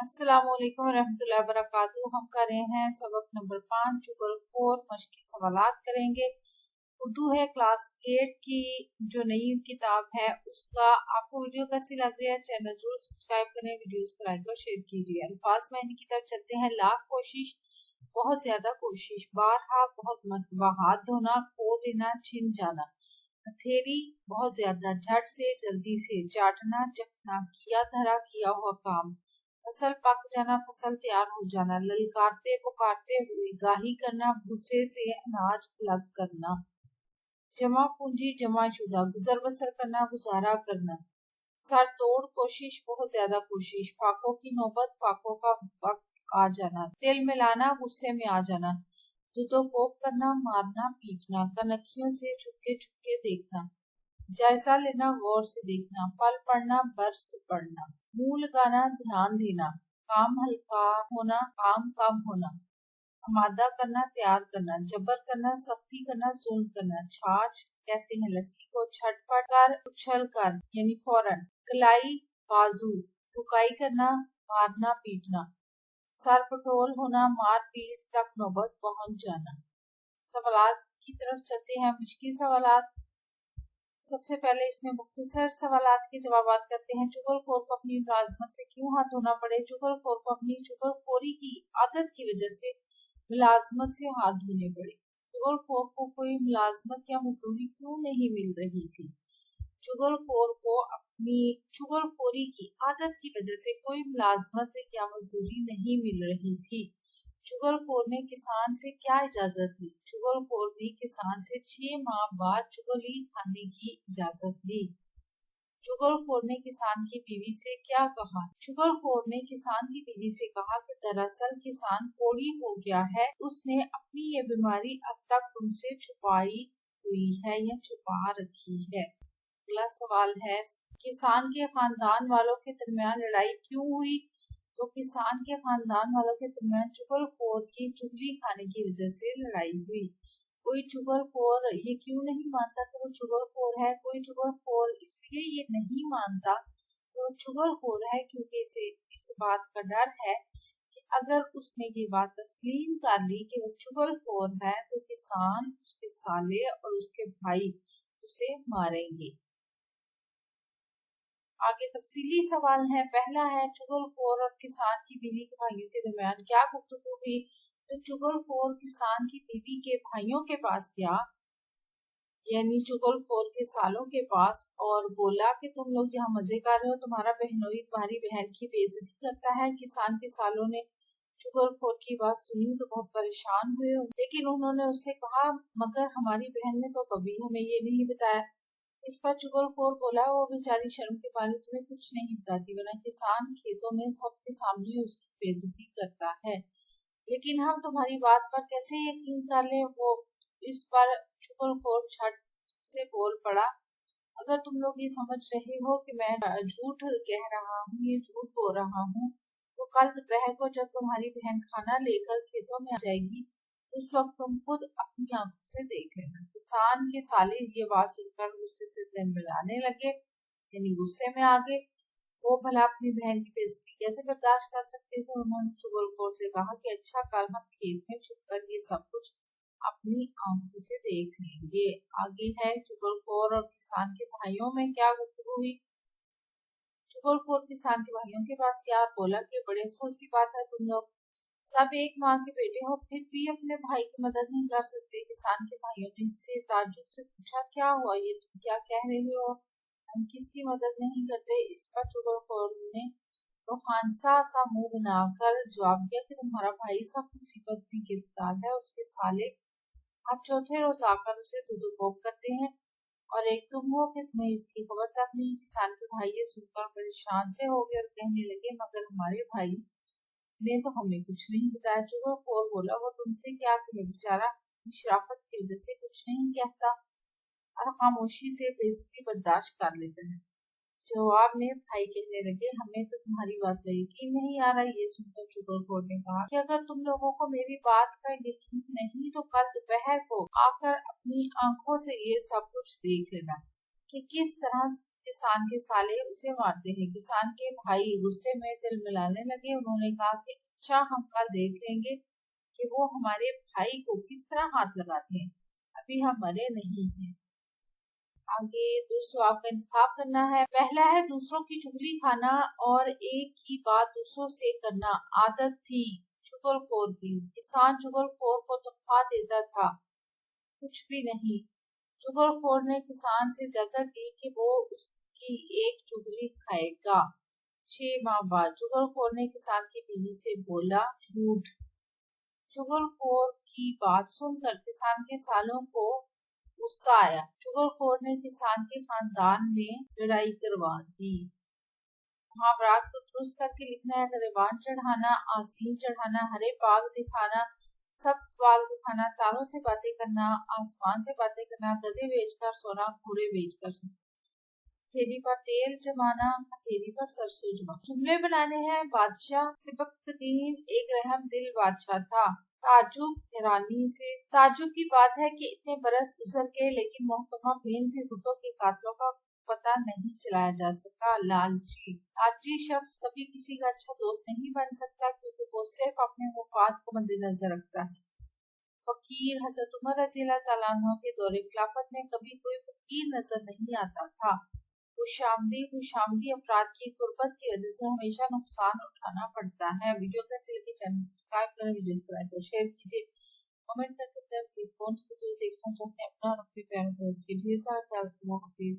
अस्सलाम वालेकुम रहमतुल्लाहि व बरकातुहू। हम कर रहे हैं सबक नंबर 5 जुगल मश्की सवालात करेंगे। उर्दू है क्लास 8 की जो नई किताब है उसका। आपको वीडियो कैसी लग रही है चैनल जरूर सब्सक्राइब करें, वीडियोस को लाइक और शेयर कीजिए। अल्फाज मायने की तरफ चलते हैं। लाख कोशिश, बहुत ज्यादा कोशिश, बारहा, बहुत मर्तबा, हाथ धोना, खो देना, छिन जाना, हथेली, बहुत ज्यादा, झट से, जल्दी से, चाटना, चखना, किया धरा, किया हुआ काम, फसल पक जाना, फसल तैयार हो जाना, ललकारते पुकारते हुए, गाही करना, भूसे से अनाज अलग करना, जमा पूंजी, जमा शुदा, गुजर बसर करना, गुजारा करना, सर तोड़ कोशिश, बहुत ज्यादा कोशिश, फाकों की नौबत, फाकों का वक्त आ जाना, तिल मिलाना, गुस्से में आ जाना, जुदो कोप करना, मारना, पीटना, कनखियों से छुपके छुपके देखना, जायजा लेना, गौर से देखना, पल पढ़ना, बरस पढ़ना, मुंह लगाना, ध्यान देना, काम हल्का होना, काम कम होना, आमादा करना, तैयार करना, जबर करना, सख्ती करना, जुल्म करना, छाछ कहते हैं लस्सी को, छटपट कर, उछल कर यानी फौरन, कलाई, बाजू, ठुकाई करना, मारना, पीटना, सर पटोल होना, मार पीट तक नौबत पहुंच जाना। सवालात की तरफ चलते हैं। मुश्किल सवालात। सबसे पहले इसमें मुख्तसर सवालात के जवाब करते हैं। चुगलखोर को अपनी मुलाजमत से क्यों हाथ धोना पड़े? चुगलखोर को अपनी चुगलखोरी की आदत की वजह से मुलाजमत से हाथ धोने पड़े। चुगलखोर को कोई मुलाजमत या मजदूरी क्यों नहीं मिल रही थी? चुगलखोर को अपनी चुगलखोरी की आदत की वजह से कोई मुलाजमत या मजदूरी नहीं मिल रही थी। चुगलखोर ने किसान से क्या इजाजत ली? चुगलखोर ने किसान से 6 माह बाद चुगली खाने की इजाजत ली। चुगलखोर ने किसान की बीवी से क्या कहा? चुगलखोर ने किसान की बीवी से कहा कि दरअसल किसान कोढ़ी हो गया है, उसने अपनी ये बीमारी अब तक तुमसे छुपाई हुई है या छुपा रखी है। अगला सवाल है, किसान के खानदान वालों के दरमियान लड़ाई क्यों हुई? तो किसान के खानदान वालों के दरमियान चुगलखोर की चुगली खाने की वजह से लड़ाई हुई। कोई चुगलखोर ये क्यों नहीं मानता कि वो चुगलखोर है? कोई चुगलखोर इसलिए ये नहीं मानता तो चुगलखोर है क्योंकि इसे इस बात का डर है कि अगर उसने ये बात तस्लीम कर ली कि वो चुगलखोर है तो किसान, उसके साले और उसके भाई उसे मारेंगे। आगे तफसीली सवाल है। पहला है, चुगलखोर और किसान की बीवी के भाइयों के दरमियान क्या गुफ्तगू हुई? तो चुगलखोर किसान की बीवी के भाइयों के पास गया, यानी चुगलखोर के सालों के पास, और बोला कि तुम लोग यहाँ मजे कर रहे हो, तुम्हारा बहनोई तुम्हारी बहन की बेइज्जती करता है। किसान के सालों ने चुगलखोर की बात सुनी तो बहुत परेशान हुए, लेकिन उन्होंने उससे कहा मगर हमारी बहन ने तो कभी हमें ये नहीं बताया। इस पर चुगलखोर बोला, वो बेचारी शर्म के मारे तुम्हें कुछ नहीं बताती, वरना किसान खेतों में सबके सामने उसकी बेइज्जती करता है। लेकिन हम तुम्हारी बात पर कैसे यकीन कर ले? वो इस पर चुगलखोर झट से बोल पड़ा, अगर तुम लोग ये समझ रहे हो कि मैं झूठ कह रहा हूँ, ये झूठ बोल रहा हूँ, तो कल दोपहर को जब तुम्हारी बहन खाना लेकर खेतों में आ जाएगी उस वक्त तुम खुद अपनी आंखों से देख लेना। किसान के साले ये बात सुनकर गुस्से से दिन मिलाने लगे, यानी गुस्से में आ गए। वो भला अपनी बहन की बेइज्जती कैसे बर्दाश्त कर सकते थे। उन्होंने चुगलखोर से कहा कि अच्छा, कल हम खेत में छुपकर ये सब कुछ अपनी आंखों से देख लेंगे। आगे है, चुगलखोर और किसान के भाइयों में क्या गुफ्तगू हुई? चुगलखोर किसान के भाइयों के पास क्या बोला कि बड़े अफसोस की बात है, तुम लोग सब एक माँ के बेटे हो, फिर भी अपने भाई की मदद नहीं कर सकते। किसान के भाइयों ने इससे ताज्जुब से पूछा, क्या हुआ, ये तुम क्या कह रहे हो, हम किसकी मदद नहीं करते? इस पर चुगलखोर ने रोहानसा सा मुंह बनाकर जवाब दिया कि तुम्हारा भाई सब मुसीबत में गिरफ्तार है, उसके साले अब चौथे रोज आकर उसे जुदोकोब करते हैं और एक तुम हो कि तुम्हें इसकी खबर तक नहीं। किसान के भाई ये सुनकर परेशान से हो गए और कहने लगे, मगर हमारे भाई ने तो हमें कुछ नहीं बताया। चुगलखोर बोला, वो तुमसे क्या कहे, बेचारा शराफत की वजह से कुछ नहीं कहता और खामोशी से बेइज्जती बर्दाश्त कर लेता है। जवाब में भाई कहने लगे, हमें तो तुम्हारी बात पर यकीन नहीं आ रहा। ये सुनकर चुगलखोर ने कहा कि अगर तुम लोगों को मेरी बात का यकीन नहीं तो कल दोपहर को आकर अपनी आंखों से ये सब कुछ देख लेना कि किस तरह किसान के साले उसे मारते हैं। किसान के भाई गुस्से में तिल मिलाने लगे। उन्होंने कहा कि अच्छा, हम कल देख लेंगे कि वो हमारे भाई को किस तरह हाथ लगाते हैं, अभी हम मरे नहीं हैं। आगे दूसरे जवाब का इंतखाब करना है। पहला है दूसरों की चुगली खाना और एक ही बात दूसरों से करना आदत थी चुगलखोर की। किसान चुगलखोर को तनख्वाह देता था, कुछ भी नहीं। चुगलखोर ने किसान से इजाजत ली कि वो उसकी एक चुगली खाएगा। 6 माह बाद चुगलखोर ने किसान की बीवी से बोला झूठ। चुगलखोर की बात सुनकर किसान के सालों को गुस्सा आया। चुगलखोर ने किसान के खानदान में लड़ाई करवा दी। महाभारत को दुरुस्त करके लिखना है। गरिबान चढ़ाना, आसीन चढ़ाना, हरे बाग दिखाना, सब्ज बाग दिखाना, तारों से बातें करना, आसमान से बातें करना, गधे बेचकर सोना, घोड़े बेचकर सोना, हथेली पर तेल जमाना, हथेली पर सरसों जमाना। जुमले बनाने हैं। बादशाह सिबकतगीन एक रहम दिल बादशाह था। ताजुब हैरानी से। ताजुब की बात है कि इतने बरस गुजर गए लेकिन मोहतरमा बेनज़ीर के कातलों का पता नहीं चलाया जा सका। लालची। लालची शख्स कभी किसी का अच्छा दोस्त नहीं बन सकता क्योंकि वो सिर्फ अपने मुफाद को मद्देनजर रखता है। फकीर। हजरत उमर रज़ियल्लाहु तआला अन्हु के दौरे खिलाफत में कभी कोई फकीर नजर नहीं आता था। खुशामदी अफराद की गुर्बत की वजह से हमेशा नुकसान उठाना पड़ता है। वीडियो कैसे लगी, चैनल सब्सक्राइब करें, वीडियो को लाइक और शेयर कीजिए, कमेंट करके कौन सी वीडियो देखना चाहते हैं अपना और अपने प्यारों को ढेर सारा ख्याल रखिए।